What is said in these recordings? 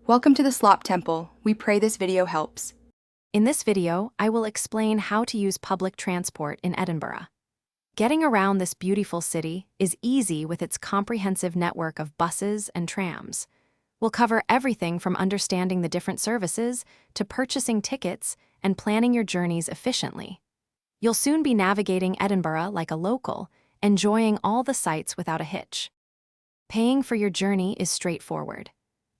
Welcome to the Slop Temple. We pray this video helps. In this video, I will explain how to use public transport in Edinburgh. Getting around this beautiful city is easy with its comprehensive network of buses and trams. We'll cover everything from understanding the different services to purchasing tickets and planning your journeys efficiently. You'll soon be navigating Edinburgh like a local, enjoying all the sights without a hitch. Paying for your journey is straightforward.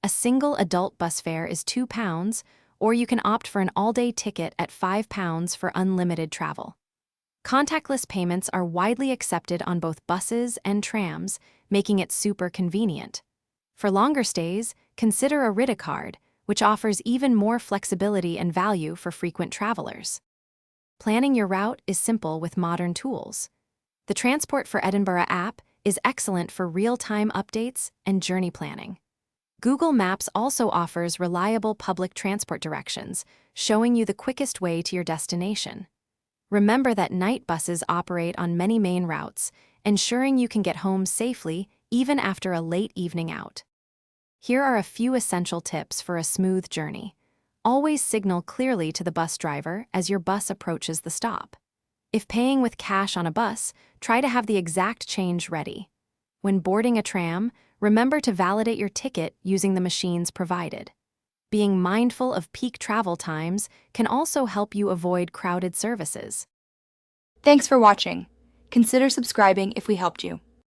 A single adult bus fare is £2, or you can opt for an all-day ticket at £5 for unlimited travel. Contactless payments are widely accepted on both buses and trams, making it super convenient. For longer stays, consider a Rita card, which offers even more flexibility and value for frequent travelers. Planning your route is simple with modern tools. The Transport for Edinburgh app is excellent for real-time updates and journey planning. Google Maps also offers reliable public transport directions, showing you the quickest way to your destination. Remember that night buses operate on many main routes, ensuring you can get home safely even after a late evening out. Here are a few essential tips for a smooth journey. Always signal clearly to the bus driver as your bus approaches the stop. If paying with cash on a bus, try to have the exact change ready. When boarding a tram, remember to validate your ticket using the machines provided. Being mindful of peak travel times can also help you avoid crowded services. Thanks for watching. Consider subscribing if we helped you.